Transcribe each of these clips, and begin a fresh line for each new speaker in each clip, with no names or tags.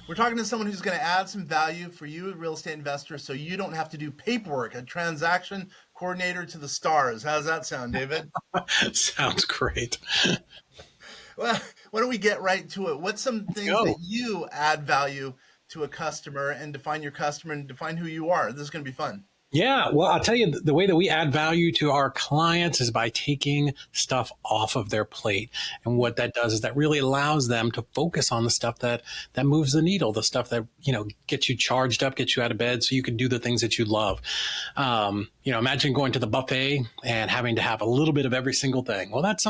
We're talking to someone who's going to add some value for you, a real estate investor, so you don't have to do paperwork, a transaction coordinator to the stars. How's that sound, David?
Sounds great.
Well, why don't we get right to it? What's some things that you add value to a customer and define your customer and define who you are? This is going to be fun.
Yeah, well, I'll tell you, the way that we add value to our clients is by taking stuff off of their plate. And what that does is that really allows them to focus on the stuff that moves the needle, the stuff that, gets you charged up, gets you out of bed so you can do the things that you love. Imagine going to the buffet and having to have a little bit of every single thing. Well, that's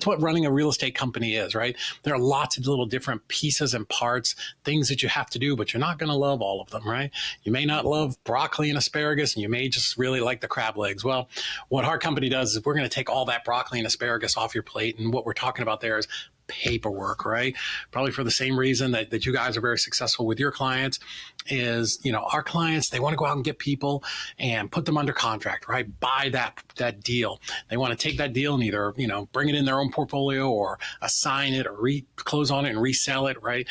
what running a real estate company is, right? There are lots of little different pieces and parts, things that you have to do, but you're not going to love all of them, right? You may not love broccoli and asparagus, and you may just really like the crab legs. Well, what our company does is we're going to take all that broccoli and asparagus off your plate. And what we're talking about there is paperwork, right? Probably for the same reason that you guys are very successful with your clients is, our clients, they want to go out and get people and put them under contract, right? Buy that deal. They want to take that deal and either, bring it in their own portfolio or assign it or close on it and resell it, right?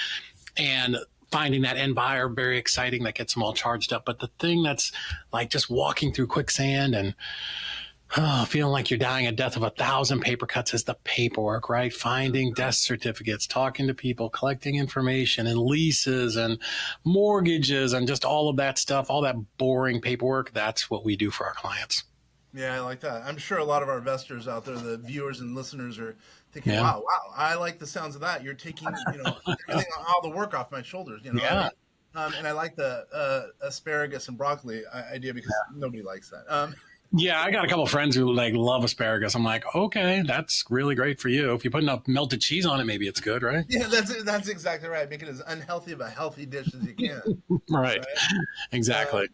And finding that end buyer very exciting, that gets them all charged up. But the thing that's like just walking through quicksand and feeling like you're dying a death of 1,000 paper cuts is the paperwork, right? Finding death certificates, talking to people, collecting information and leases and mortgages and just all of that stuff, all that boring paperwork. That's what we do for our clients.
Yeah, I like that. I'm sure a lot of our investors out there, the viewers and listeners, are thinking, wow, I like the sounds of that. You're taking, everything, all the work off my shoulders,
Yeah.
And I like the asparagus and broccoli idea because nobody likes that.
Yeah, I got a couple of friends who love asparagus. I'm like, okay, that's really great for you. If you put enough melted cheese on it, maybe it's good, right?
Yeah, that's exactly right. Make it as unhealthy of a healthy dish as you can.
Right. Exactly.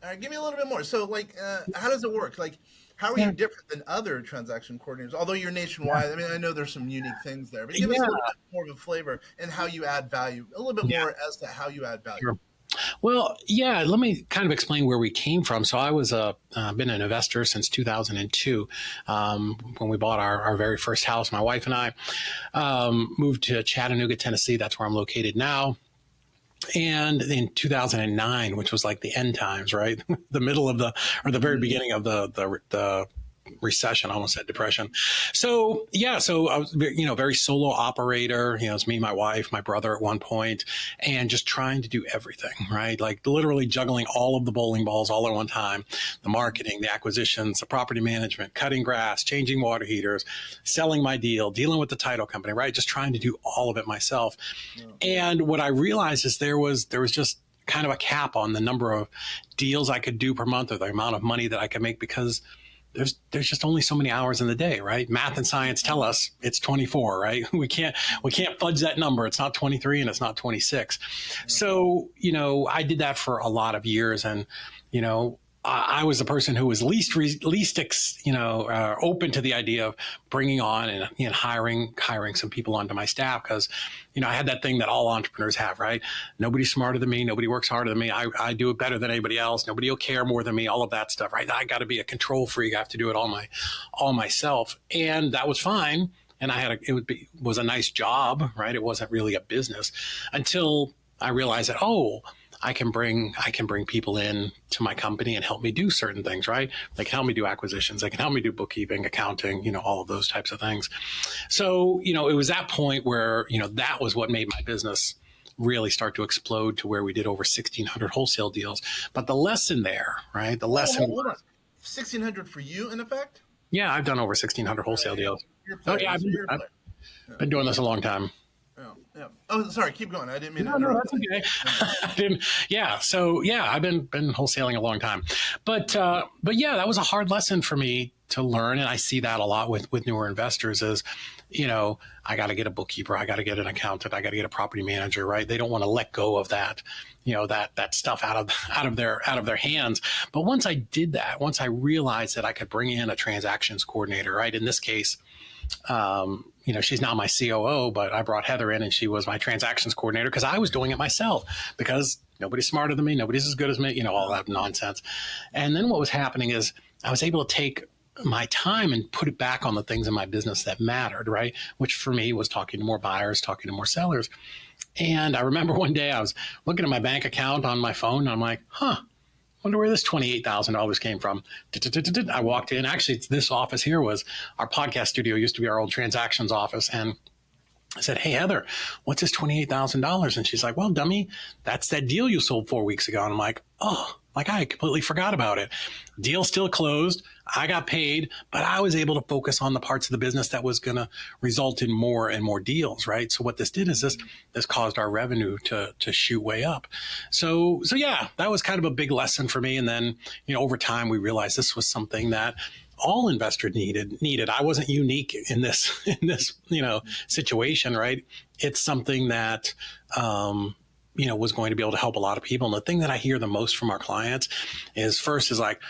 All right, give me a little bit more. So, how does it work? How are you different than other transaction coordinators? Although you're nationwide, I mean, I know there's some unique things there, but give us a little bit more of a flavor and how you add value. A little bit more as to how you add value.
Sure. Well, yeah, let me kind of explain where we came from. So I was been an investor since 2002 when we bought our very first house. My wife and I moved to Chattanooga, Tennessee. That's where I'm located now. And in 2009, which was like the end times, right? The middle of the very beginning of the recession, I almost said depression. So I was, very solo operator. It's me, my wife, my brother at one point, and just trying to do everything, right? Like literally juggling all of the bowling balls all at one time, the marketing, the acquisitions, the property management, cutting grass, changing water heaters, selling my deal, dealing with the title company, right? Just trying to do all of it myself. Yeah. And what I realized is there was just kind of a cap on the number of deals I could do per month or the amount of money that I could make because there's just only so many hours in the day, right? Math and science tell us it's 24, right? We can't fudge that number. It's not 23 and it's not 26. So, I did that for a lot of years and, I was the person who was least open to the idea of bringing on and hiring some people onto my staff because, I had that thing that all entrepreneurs have, right? Nobody's smarter than me. Nobody works harder than me. I do it better than anybody else. Nobody will care more than me. All of that stuff, right? I got to be a control freak. I have to do it all myself, and that was fine. And it was a nice job, right? It wasn't really a business until I realized that I can bring people in to my company and help me do certain things, right? They can help me do acquisitions. They can help me do bookkeeping, accounting, all of those types of things. So, it was that point where, that was what made my business really start to explode to where we did over 1,600 wholesale deals. But the lesson there, right? The lesson.
Hold on. 1,600 for you, in effect?
Yeah, I've done over 1,600 wholesale deals. I've been doing this a long time.
Yeah. Oh, sorry. Keep going. I didn't mean to
interrupt. No, that's okay. So I've been wholesaling a long time, but yeah, that was a hard lesson for me to learn, and I see that a lot with newer investors. Is I got to get a bookkeeper, I got to get an accountant, I got to get a property manager, right? They don't want to let go of that, that stuff out of their hands. But once I did that, once I realized that I could bring in a transactions coordinator, right? In this case, she's now my COO, but I brought Heather in and she was my transactions coordinator because I was doing it myself because nobody's smarter than me. Nobody's as good as me, all that nonsense. And then what was happening is I was able to take my time and put it back on the things in my business that mattered, right? Which for me was talking to more buyers, talking to more sellers. And I remember one day I was looking at my bank account on my phone and I'm like, wonder where this $28,000 came from. I walked in. Actually, this office here was our podcast studio, used to be our old transactions office. And I said, hey, Heather, what's this $28,000? And she's like, well, dummy, that's that deal you sold 4 weeks ago. And I'm like, oh, like I completely forgot about it. Deal still closed. I got paid, but I was able to focus on the parts of the business that was going to result in more and more deals, right? So what this did is this caused our revenue to shoot way up. So yeah, that was kind of a big lesson for me. And then, over time, we realized this was something that all investors needed. I wasn't unique in this situation, right? It's something that, was going to be able to help a lot of people. And the thing that I hear the most from our clients is like,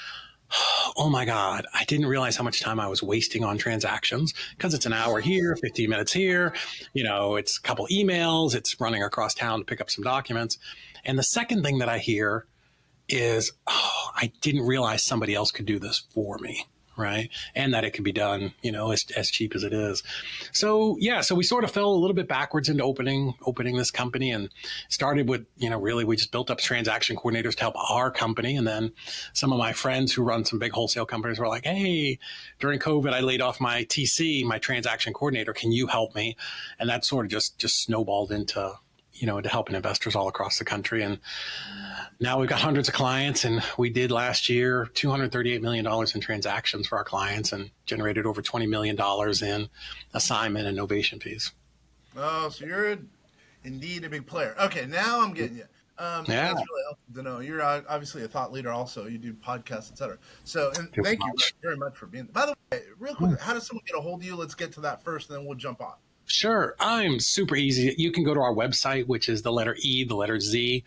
oh my God, I didn't realize how much time I was wasting on transactions because it's an hour here, 15 minutes here. It's a couple emails, it's running across town to pick up some documents. And the second thing that I hear is, I didn't realize somebody else could do this for me. Right. And that it can be done, as cheap as it is. So, yeah, so we sort of fell a little bit backwards into opening this company and started with, really, we just built up transaction coordinators to help our company. And then some of my friends who run some big wholesale companies were like, hey, during COVID, I laid off my TC, my transaction coordinator. Can you help me? And that sort of just snowballed into helping investors all across the country. And now we've got hundreds of clients, and we did last year $238 million in transactions for our clients and generated over $20 million in assignment and novation fees.
Oh, so you're indeed a big player. Okay, now I'm getting you. That's really helpful to know. You're obviously a thought leader also. You do podcasts, etc. So, and thank you very much for being there. By the way, real quick, how does someone get a hold of you? Let's get to that first, and then we'll jump on.
Sure. I'm super easy. You can go to our website, which is the letter E, the letter Z,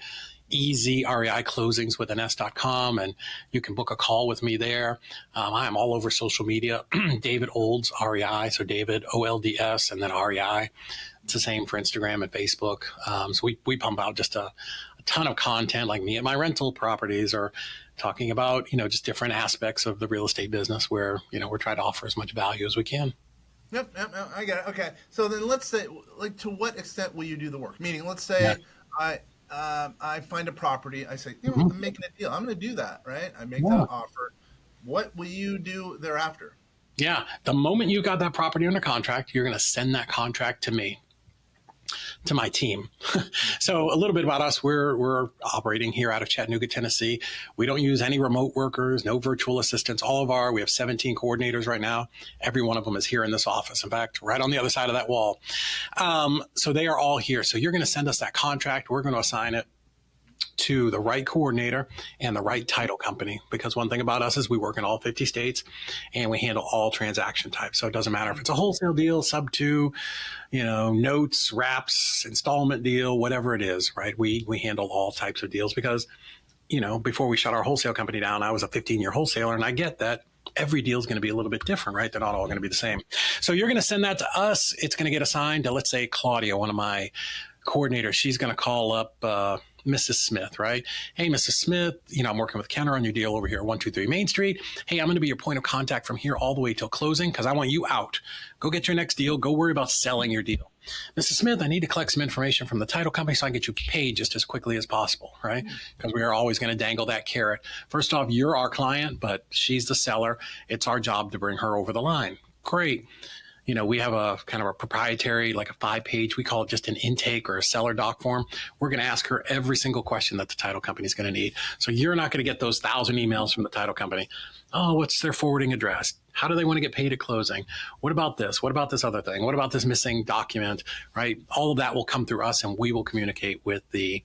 EzREIclosings with an S.com, and you can book a call with me there. I am all over social media. David Olds, REI, so David, OLDS, and then REI. It's the same for Instagram and Facebook. So we pump out just a ton of content, like me and my rental properties, or talking about, just different aspects of the real estate business where, we're trying to offer as much value as we can.
Yep, I got it. Okay, so then let's say, to what extent will you do the work? Meaning, let's say I find a property, I say, I'm making a deal. I'm going to do that, right? I make that offer. What will you do thereafter?
Yeah, the moment you got that property under contract, you're going to send that contract to me, to my team. So a little bit about us, we're operating here out of Chattanooga, Tennessee. We don't use any remote workers, no virtual assistants. We have 17 coordinators right now. Every one of them is here in this office. In fact, right on the other side of that wall. So they are all here. So you're going to send us that contract. We're going to assign it to the right coordinator and the right title company, because one thing about us is we work in all 50 states and we handle all transaction types. So it doesn't matter if it's a wholesale deal, sub to, notes, wraps, installment deal, whatever it is, right? We handle all types of deals because, before we shut our wholesale company down, I was a 15-year wholesaler, and I get that every deal is going to be a little bit different, right? They're not all going to be the same. So you're going to send that to us. It's going to get assigned to, let's say, Claudia, one of my coordinators. She's going to call up Mrs. Smith, right? Hey, Mrs. Smith, I'm working with Kenner on your deal over here at 123 Main Street. Hey, I'm going to be your point of contact from here all the way till closing because I want you out. Go get your next deal. Go worry about selling your deal. Mrs. Smith, I need to collect some information from the title company so I can get you paid just as quickly as possible, right? Because we are always going to dangle that carrot. First off, you're our client, but she's the seller. It's our job to bring her over the line. Great. We have a kind of a proprietary, like a 5-page, we call it just an intake or a seller doc form. We're going to ask her every single question that the title company is going to need. So you're not going to get those 1,000 emails from the title company. Oh, what's their forwarding address? How do they want to get paid at closing? What about this? What about this other thing? What about this missing document, right? All of that will come through us, and we will communicate with the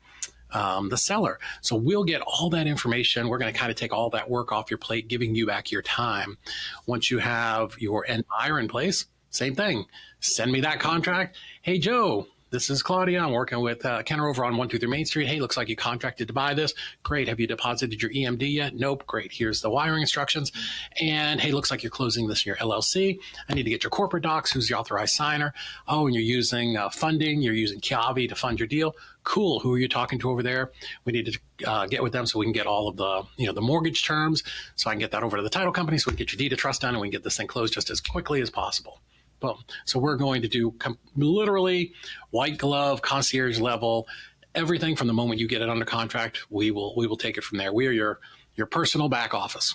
seller. So we'll get all that information. We're going to kind of take all that work off your plate, giving you back your time. Once you have your end buyer in place, same thing. Send me that contract. Hey, Joe, this is Claudia. I'm working with Kenner over on 123 Main Street. Hey, looks like you contracted to buy this. Great. Have you deposited your EMD yet? Nope. Great. Here's the wiring instructions. And hey, looks like you're closing this in your LLC. I need to get your corporate docs. Who's the authorized signer? Oh, and you're using funding. You're using Kiavi to fund your deal. Cool. Who are you talking to over there? We need to get with them so we can get all of the mortgage terms, so I can get that over to the title company, so we can get your deed of trust done, and we can get this thing closed just as quickly as possible. Boom. So we're going to do literally white glove, concierge level, everything from the moment you get it under contract. We will take it from there. We are your personal back office.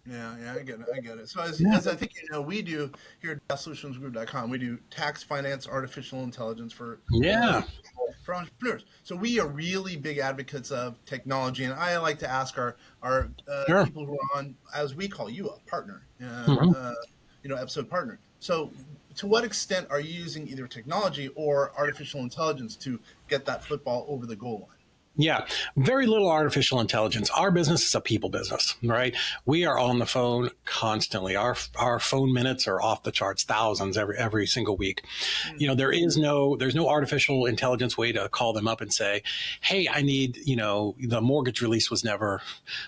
Yeah, I get it. So as I think we do here at solutionsgroup.com, we do tax, finance, artificial intelligence for entrepreneurs. So we are really big advocates of technology, and I like to ask our people who are on, as we call you, a partner, episode partner. So to what extent are you using either technology or artificial intelligence to get that football over the goal line?
Yeah, very little artificial intelligence. Our business is a people business, right? We are on the phone constantly. Our phone minutes are off the charts, thousands every single week. There's no artificial intelligence way to call them up and say, hey, I need, the mortgage release was never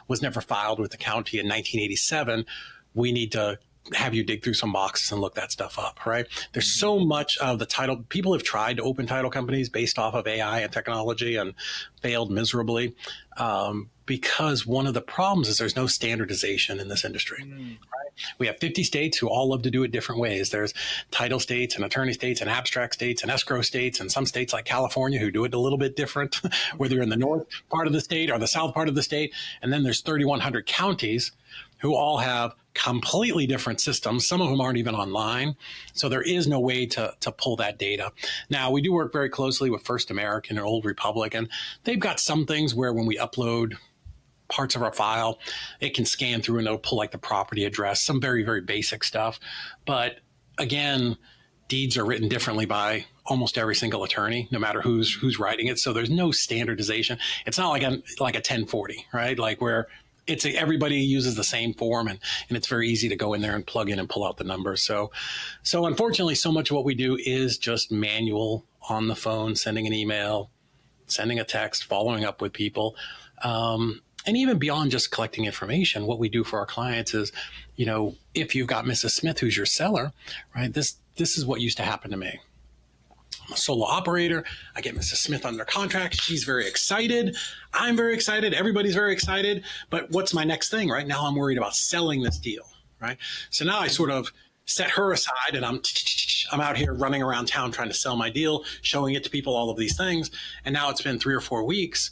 filed with the county in 1987. We need to have you dig through some boxes and look that stuff up, right? There's so much of the title. People have tried to open title companies based off of AI and technology and failed miserably because one of the problems is there's no standardization in this industry. Right? We have 50 states who all love to do it different ways. There's title states and attorney states and abstract states and escrow states, and some states like California who do it a little bit different, whether you're in the north part of the state or the south part of the state. And then there's 3,100 counties who all have completely different systems. Some of them aren't even online. So there is no way to pull that data. Now, we do work very closely with First American and Old Republic, and they've got some things where when we upload parts of our file, it can scan through and it'll pull like the property address, some very, very basic stuff. But again, deeds are written differently by almost every single attorney, no matter who's writing it. So there's no standardization. It's not like a 1040, right? Like where everybody uses the same form, and it's very easy to go in there and plug in and pull out the numbers. So unfortunately, so much of what we do is just manual on the phone, sending an email, sending a text, following up with people. And even beyond just collecting information, what we do for our clients is, if you've got Mrs. Smith, who's your seller, right? This is what used to happen to me. I'm a solo operator. I get Mrs. Smith under contract. She's very excited. I'm very excited. Everybody's very excited. But what's my next thing? Right now, I'm worried about selling this deal. Right. So now I sort of set her aside, and I'm out here running around town trying to sell my deal, showing it to people, all of these things. And now it's been 3 or 4 weeks,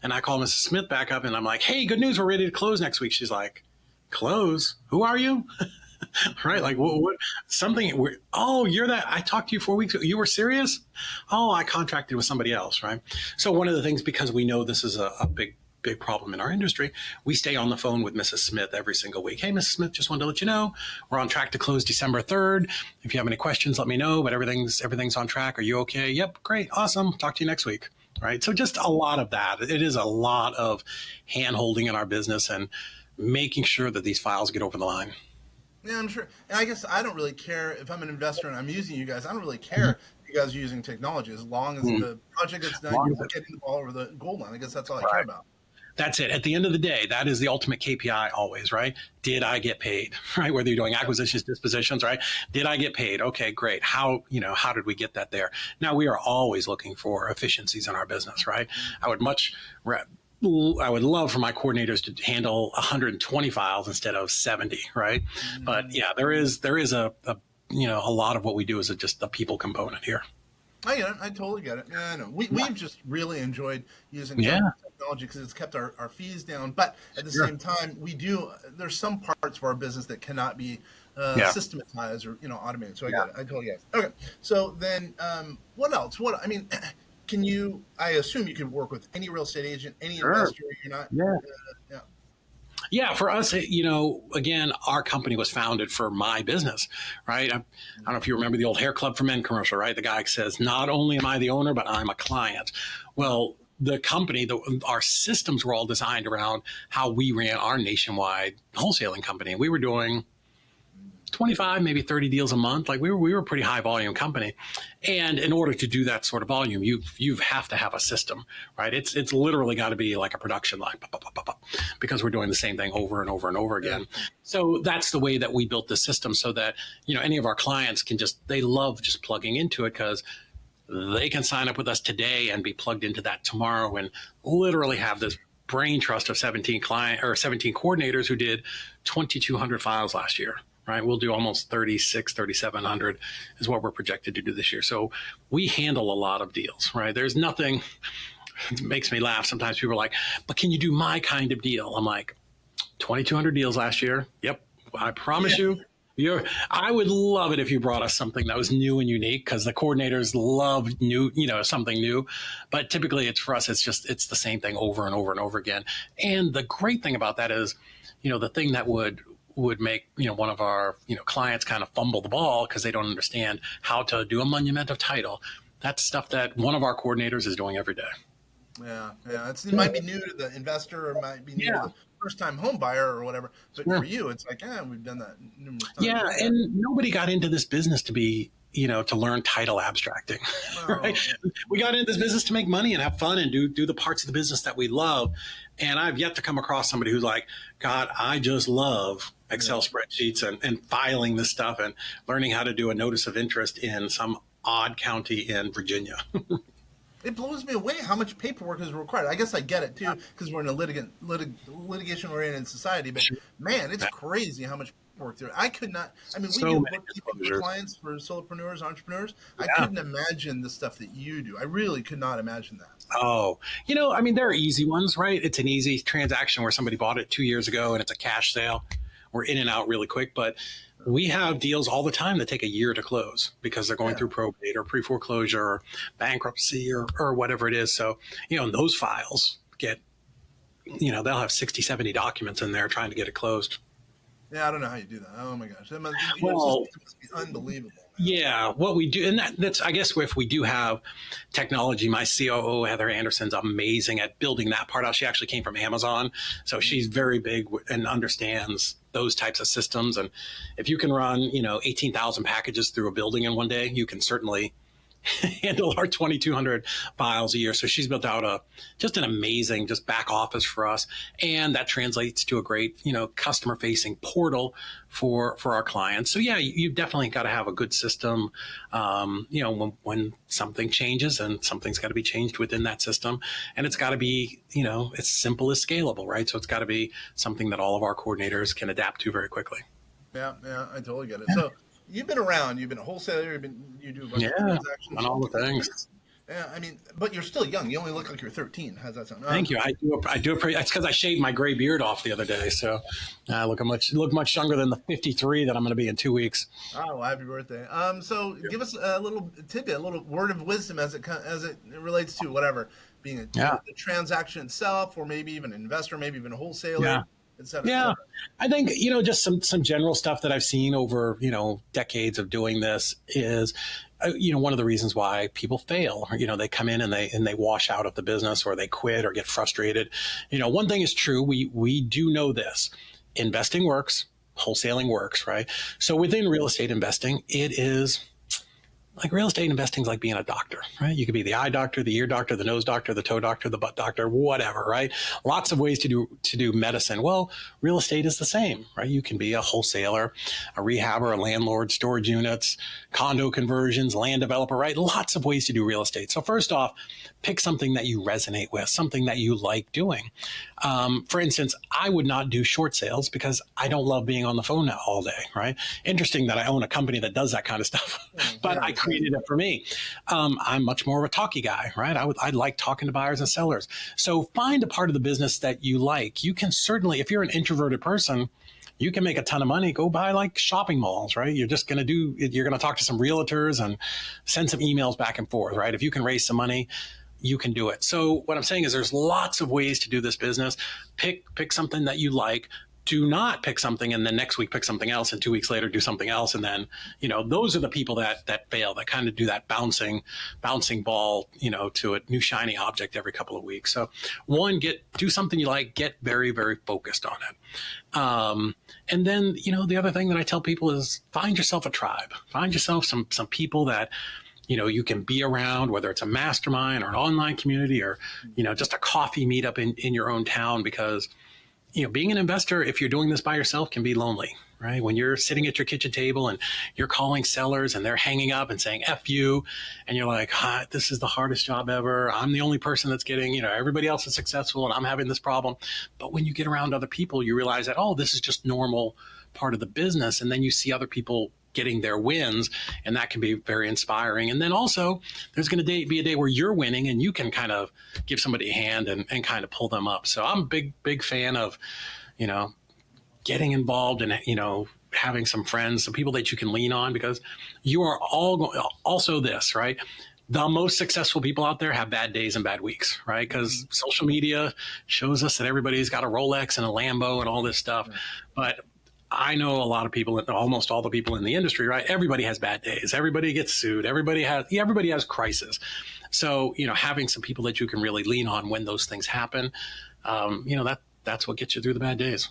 and I call Mrs. Smith back up, and I'm like, "Hey, good news. We're ready to close next week." She's like, "Close? Who are you?" Right? Like what? Something. Oh, you're that. I talked to you 4 weeks ago. You were serious? Oh, I contracted with somebody else. Right. So one of the things, because we know this is a big problem in our industry, we stay on the phone with Mrs. Smith every single week. Hey, Mrs. Smith, just wanted to let you know we're on track to close December 3rd. If you have any questions, let me know. But everything's on track. Are you okay? Yep, great, awesome. Talk to you next week. Right. So just a lot of that. It is a lot of hand holding in our business and making sure that these files get over the line.
Yeah, I'm sure. And I guess I don't really care if I'm an investor and I'm using you guys. I don't really care if you guys are using technology, as long as the project gets done, you're getting the ball over the goal line. I guess that's all I care about.
That's it. At the end of the day, that is the ultimate KPI always, right? Did I get paid, right? Whether you're doing acquisitions, dispositions, right? Did I get paid? Okay, great. How did we get that there? Now, we are always looking for efficiencies in our business, right? I would love for my coordinators to handle 120 files instead of 70, right? But yeah, there is a lot of what we do is just a people component here.
I get it. I totally get it. Yeah, I know. We've just really enjoyed using technology because it's kept our fees down. But at the same time, there's some parts of our business that cannot be systematized or automated. So I get it. I totally get it. Okay. So then, what else? I assume you can work with any real estate agent, any investor. You're not. Yeah, for us, again, our company was founded for my business, right? I don't know if you remember the old Hair Club for Men commercial, right? The guy says, not only am I the owner, but I'm a client. Well, the company, our systems were all designed around how we ran our nationwide wholesaling company. We were doing
25, maybe 30 deals a month. Like we were a pretty high volume company. And in order to do that sort of volume, you have to have a system, right? It's literally got to be like a production line, because we're doing the same thing over and over and over again. So that's the way that we built the system, so that, any of our clients they love just plugging into it, because they can sign up with us today and be plugged into that tomorrow, and literally have this brain trust of 17 coordinators who did 2,200 files last year. Right, we'll do almost 3,700 is what we're projected to do this year. So we handle a lot of deals, right? There's nothing. It makes me laugh. Sometimes people are like, "But can you do my kind of deal?" I'm like, 2,200 deals last year. Yep, I promise you. I would love it if you brought us something that was new and unique, because the coordinators love new, something new. But typically, it's the same thing over and over and over again. And the great thing about that is, the thing that would make one of our clients kind of fumble the ball because they don't understand how to do a monument of title. That's stuff that one of our coordinators is doing every day.
Yeah. It might be new to the investor, or it might be new to the first-time home buyer or whatever. But for you, it's like, we've done that numerous times.
Yeah, and nobody got into this business to be to learn title abstracting, right? We got into this business to make money and have fun and do the parts of the business that we love. And I've yet to come across somebody who's like, God, I just love Excel spreadsheets and filing this stuff and learning how to do a notice of interest in some odd county in Virginia.
It blows me away how much paperwork is required. I guess I get it too, because we're in a litigation-oriented society. But man, it's crazy how much paperwork there. I could not. I mean, we do bookkeeping for clients, for solopreneurs, entrepreneurs. I couldn't imagine the stuff that you do. I really could not imagine that.
Oh, there are easy ones, right? It's an easy transaction where somebody bought it 2 years ago and it's a cash sale. We're in and out really quick, but we have deals all the time that take a year to close because they're going through probate or pre-foreclosure or bankruptcy or whatever it is. So, and those files get, they'll have 60, 70 documents in there trying to get it closed.
Yeah, I don't know how you do that. Oh my gosh. It must be unbelievable.
Yeah, what we do, and that's, I guess, if we do have technology, my COO, Heather Anderson's amazing at building that part out. She actually came from Amazon, so she's very big and understands those types of systems. And if you can run, 18,000 packages through a building in one day, you can certainly handle our 2,200 files a year. So she's built out just an amazing back office for us. And that translates to a great, customer facing portal for our clients. So yeah, you've definitely got to have a good system, when something changes, and something's got to be changed within that system. And it's got to be, as simple as scalable, right? So it's got to be something that all of our coordinators can adapt to very quickly.
Yeah, I totally get it. So you've been around. You've been a wholesaler. You do a bunch of transactions.
On all the things.
Yeah, I mean, but you're still young. You only look like you're 13. How's that sound?
Thank you. I do. It's because I shaved my gray beard off the other day, so I look much younger than the 53 that I'm going to be in 2 weeks.
Oh, well, happy birthday! So give us a little tidbit, a little word of wisdom as it relates to whatever, being the transaction itself, or maybe even an investor, maybe even a wholesaler.
Yeah. Yeah, I think, just some general stuff that I've seen over, decades of doing this is, one of the reasons why people fail, they come in and they wash out of the business, or they quit or get frustrated. One thing is true. We do know this: investing works, wholesaling works, right? So within real estate investing, it is like real estate investing is like being a doctor, right? You could be the eye doctor, the ear doctor, the nose doctor, the toe doctor, the butt doctor, whatever, right? Lots of ways to do medicine. Well, real estate is the same, right? You can be a wholesaler, a rehabber, a landlord, storage units, condo conversions, land developer, right? Lots of ways to do real estate. So first off, pick something that you resonate with, something that you like doing. For instance, I would not do short sales because I don't love being on the phone all day, right? Interesting that I own a company that does that kind of stuff, but I created it for me. I'm much more of a talky guy, right? I like talking to buyers and sellers. So find a part of the business that you like. You can certainly, if you're an introverted person, you can make a ton of money. Go buy like shopping malls, right? You're going to talk to some realtors and send some emails back and forth, right? If you can raise some money, you can do it. So what I'm saying is there's lots of ways to do this business. Pick something that you like. do not pick something and then next week pick something else and 2 weeks later do something else. And then, those are the people that fail, that kind of do that bouncing ball, to a new shiny object every couple of weeks. So one, do something you like, get very, very focused on it. And then, the other thing that I tell people is find yourself a tribe, find yourself some people that, you can be around, whether it's a mastermind or an online community or, just a coffee meetup in your own town, because being an investor, if you're doing this by yourself, can be lonely, right? When you're sitting at your kitchen table and you're calling sellers and they're hanging up and saying F you, and you're like, this is the hardest job ever. I'm the only person that's getting, everybody else is successful and I'm having this problem. But when you get around other people, you realize that, this is just normal part of the business. And then you see other people getting their wins, and that can be very inspiring. And then also there's going to be a day where you're winning and you can kind of give somebody a hand and kind of pull them up. So I'm a big fan of, getting involved and, having some friends, some people that you can lean on, because you are also this, right? The most successful people out there have bad days and bad weeks, right? Because social media shows us that everybody's got a Rolex and a Lambo and all this stuff. But I know a lot of people, almost all the people in the industry, right? Everybody has bad days. Everybody gets sued. Everybody has crisis. So, having some people that you can really lean on when those things happen, that's what gets you through the bad days.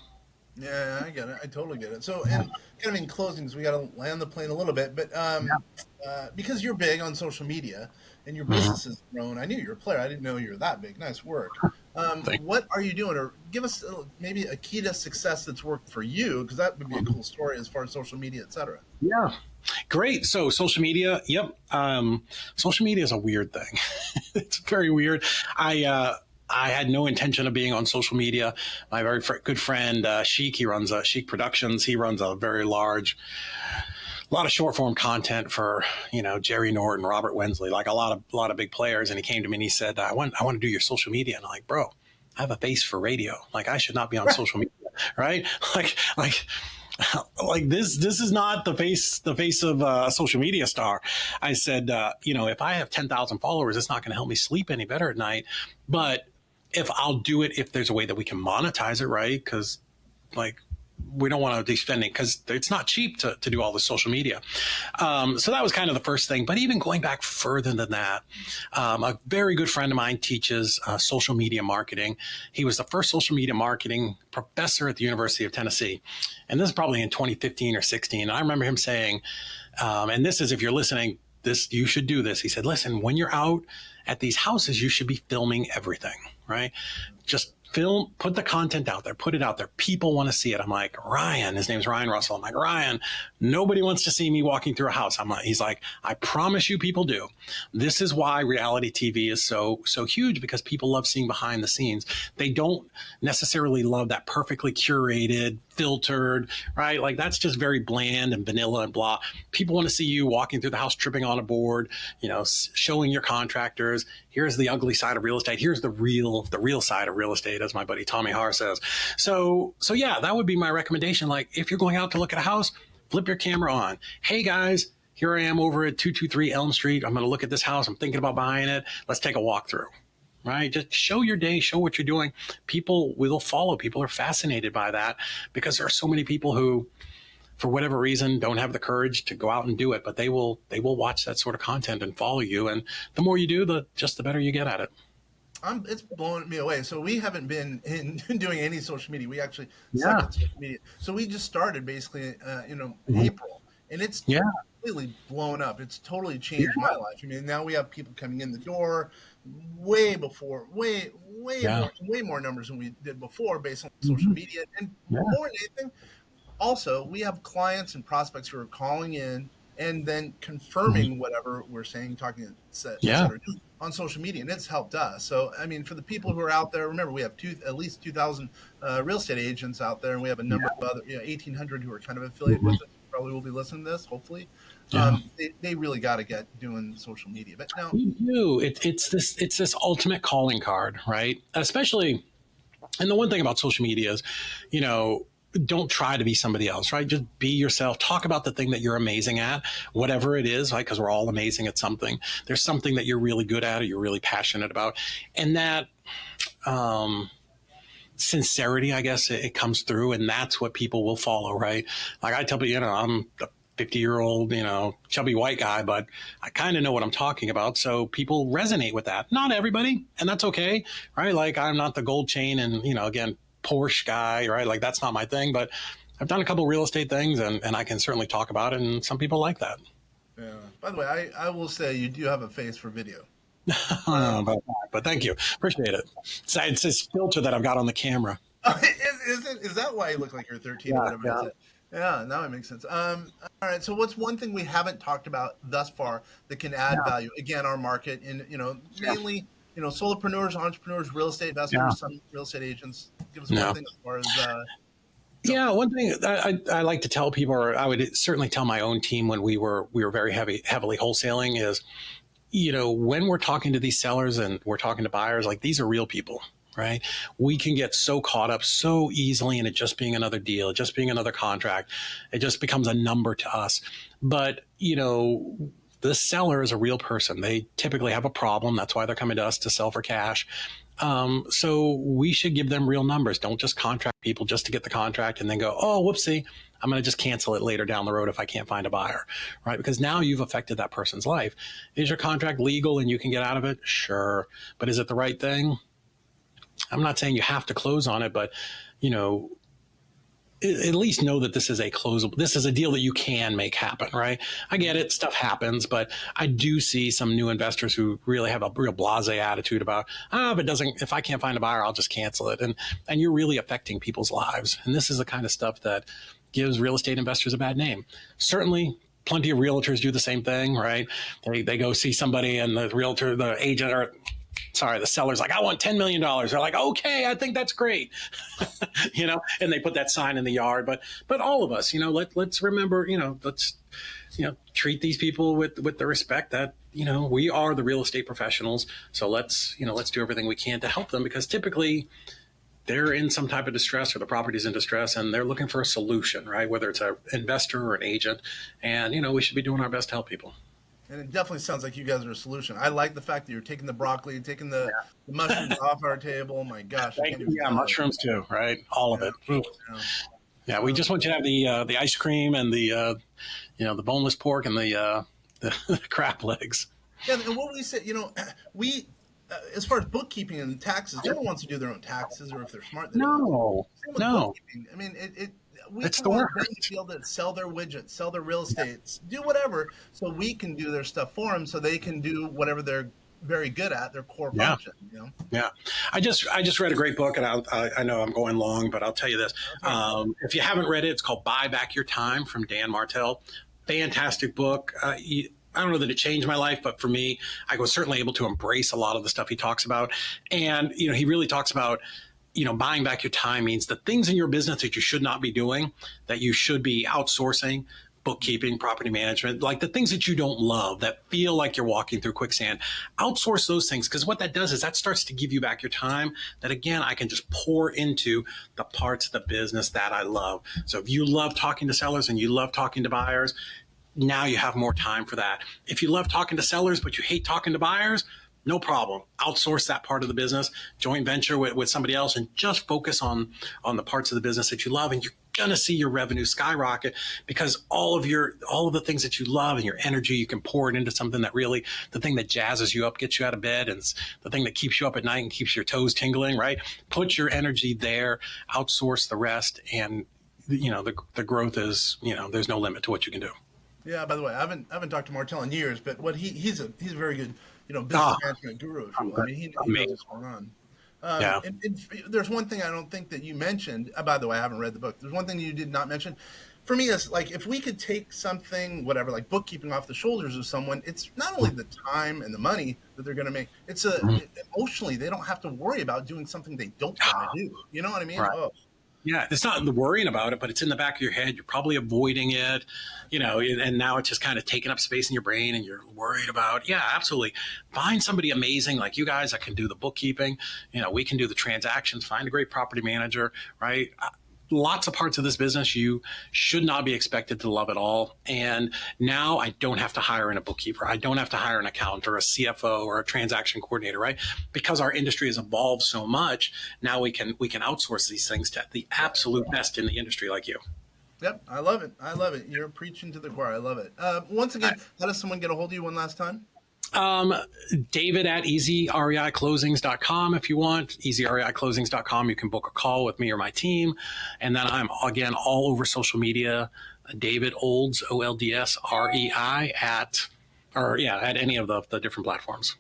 Yeah, I get it. I totally get it. So, and kind of in closings, we got to land the plane a little bit, but because you're big on social media and your business has grown, I knew you were a player. I didn't know you were that big. Nice work. What are you doing? Or give us maybe a key to success that's worked for you, because that would be a cool story as far as social media, et cetera.
Yeah. Great. So social media. Yep. Social media is a weird thing. It's very weird. I had no intention of being on social media. My very good friend, Sheik, he runs Sheik Productions. He runs a very lot of short form content for, Jerry Norton, Robert Wensley, like a lot of big players. And he came to me and he said, I want to do your social media. And I'm like, bro, I have a face for radio. Like, I should not be on social media. Right. Like this is not the face of a social media star. I said, if I have 10,000 followers, it's not going to help me sleep any better at night. But if I'll do it, if there's a way that we can monetize it, right? Because we don't want to be spending, because it's not cheap to do all the social media. So that was kind of the first thing. But even going back further than that, a very good friend of mine teaches social media marketing. He was the first social media marketing professor at the University of Tennessee. And this is probably in 2015 or 16. And I remember him saying, and this is, if you're listening, you should do this. He said, listen, when you're out at these houses, you should be filming everything, right? Just put the content out there, put it out there. People want to see it. I'm like, Ryan, his name's Ryan Russell. I'm like, Ryan, nobody wants to see me walking through a house. He's like, I promise you people do. This is why reality TV is so huge, because people love seeing behind the scenes. They don't necessarily love that perfectly curated, filtered, right? Like, that's just very bland and vanilla and blah. People want to see you walking through the house, tripping on a board, showing your contractors. Here's the ugly side of real estate. Here's the real side of real estate, as my buddy Tommy Haar says. So yeah, that would be my recommendation. Like, if you're going out to look at a house, flip your camera on. Hey guys, here I am over at 223 Elm Street. I'm going to look at this house. I'm thinking about buying it. Let's take a walk through. Right? Just show your day, show what you're doing. People will follow. People are fascinated by that, because there are so many people who, for whatever reason, don't have the courage to go out and do it, but they will watch that sort of content and follow you. And the more you do, the better you get at it.
It's blowing me away. So we haven't been doing any social media. We actually suck at social media. So we just started basically, April, and it's completely blown up. It's totally changed my life. I mean, now we have people coming in the door way more numbers than we did before, based on social media. And more than anything, also, we have clients and prospects who are calling in and then confirming whatever we're saying, talking, on social media, and it's helped us. So, I mean, for the people who are out there, remember, we have at least 2,000 real estate agents out there, and we have a number of other, 1,800 who are kind of affiliated with us. Probably will be listening to this, hopefully. They really got to get doing social media. But now,
we do. It's this ultimate calling card, right? Especially, and the one thing about social media is, don't try to be somebody else, right? Just be yourself. Talk about the thing that you're amazing at, whatever it is, right? Because we're all amazing at something. There's something that you're really good at or you're really passionate about. And that sincerity, I guess it comes through, and that's what people will follow, right? Like I tell people, I'm a 50-year-old, chubby white guy, but I kind of know what I'm talking about. So people resonate with that. Not everybody, and that's okay, right? Like I'm not the gold chain and, again, Porsche guy, right? Like that's not my thing, but I've done a couple of real estate things and I can certainly talk about it. And some people like that.
Yeah. By the way, I will say you do have a face for video.
But thank you. Appreciate it. It's this filter that I've got on the camera.
Is that why you look like you're 13 or whatever?
Yeah.
Is it? Yeah, now it makes sense. All right. So what's one thing we haven't talked about thus far that can add value? Again, our market in, mainly, solopreneurs, entrepreneurs, real estate investors, some real estate agents. Give us one thing as far as,
yeah, one thing I like to tell people, or I would certainly tell my own team when we were very heavily wholesaling is, when we're talking to these sellers and we're talking to buyers, like these are real people, right? We can get so caught up so easily in it just being another deal, just being another contract. It just becomes a number to us. But, the seller is a real person. They typically have a problem. That's why they're coming to us to sell for cash. So we should give them real numbers. Don't just contract people just to get the contract and then go, oh, whoopsie, I'm going to just cancel it later down the road if I can't find a buyer, right? Because now you've affected that person's life. Is your contract legal and you can get out of it? Sure. But is it the right thing? I'm not saying you have to close on it, but, at least know that this is a closable, this is a deal that you can make happen, right? I get it, stuff happens, but I do see some new investors who really have a real blasé attitude about, if I can't find a buyer, I'll just cancel it. And you're really affecting people's lives. And this is the kind of stuff that gives real estate investors a bad name. Certainly, plenty of realtors do the same thing, right? They go see somebody and the agent the seller's like, I want $10 million. They're like, okay, I think that's great. And they put that sign in the yard. But all of us, let's remember, let's, treat these people with the respect that, we are the real estate professionals. So let's do everything we can to help them, because typically they're in some type of distress or the property's in distress and they're looking for a solution, right? Whether it's an investor or an agent. And, we should be doing our best to help people.
And it definitely sounds like you guys are a solution. I like the fact that you're taking the broccoli, taking the mushrooms off our table. My gosh.
Yeah, mushrooms too, right? All of it. Yeah, we just want you to have the ice cream and the boneless pork and the crab legs.
Yeah, and what we say, we as far as bookkeeping and taxes, no one wants to do their own taxes, or if they're smart, they
no.
I mean, we
it's
want them to be able to sell their widgets, sell their real estate, do whatever, so we can do their stuff for them, so they can do whatever they're very good at, their core function.
Yeah. I just read a great book, and I know I'm going long, but I'll tell you this: if you haven't read it, it's called "Buy Back Your Time" from Dan Martell. Fantastic book. I don't know that it changed my life, but for me, I was certainly able to embrace a lot of the stuff he talks about. And, he really talks about, buying back your time means the things in your business that you should not be doing, that you should be outsourcing, bookkeeping, property management, like the things that you don't love, that feel like you're walking through quicksand. Outsource those things, because what that does is that starts to give you back your time that, again, I can just pour into the parts of the business that I love. So if you love talking to sellers and you love talking to buyers, now you have more time for that. If you love talking to sellers, but you hate talking to buyers, no problem. Outsource that part of the business, joint venture with somebody else, and just focus on the parts of the business that you love. And you're going to see your revenue skyrocket, because all of the things that you love and your energy, you can pour it into something that really, the thing that jazzes you up, gets you out of bed, and the thing that keeps you up at night and keeps your toes tingling, right? Put your energy there, outsource the rest. And, the growth is, there's no limit to what you can do.
Yeah. By the way, I haven't talked to Martell in years, but he's a very good, business management guru. I mean, he knows what's going on. And there's one thing I don't think that you mentioned. By the way, I haven't read the book. There's one thing you did not mention. For me, it's like, if we could take something, whatever, like bookkeeping off the shoulders of someone, it's not only the time and the money that they're going to make. It's emotionally, they don't have to worry about doing something they don't want to do. You know what I mean?
Right.
Oh.
Yeah, it's not the worrying about it, but it's in the back of your head. You're probably avoiding it, and now it's just kind of taking up space in your brain, and you're worried about, absolutely. Find somebody amazing like you guys that can do the bookkeeping. We can do the transactions. Find a great property manager, right? lots of parts of this business you should not be expected to love it all. And now I don't have to hire in a bookkeeper. I don't have to hire an accountant or a CFO or a transaction coordinator, right? Because our industry has evolved so much, now we can outsource these things to the absolute best in the industry like you.
Yep, I love it. I love it. You're preaching to the choir. I love it. Once again, how does someone get a hold of you one last time?
David at EzREIclosings.com if you want. EzREIclosings.com. You can book a call with me or my team. And then I'm, again, all over social media. David Olds, OLDSREI at any of the different platforms.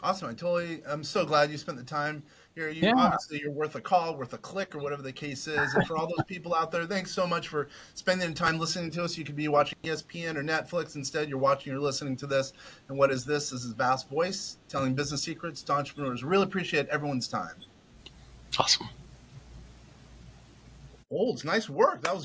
Awesome. I'm so glad you spent the time here. Obviously you're worth a call, worth a click, or whatever the case is. And for all those people out there, thanks so much for spending time listening to us. You could be watching ESPN or Netflix. Instead, you're watching or listening to this. And what is this? This is Vast Voice, telling business secrets to entrepreneurs. Really appreciate everyone's time.
Awesome.
Olds, nice work. That was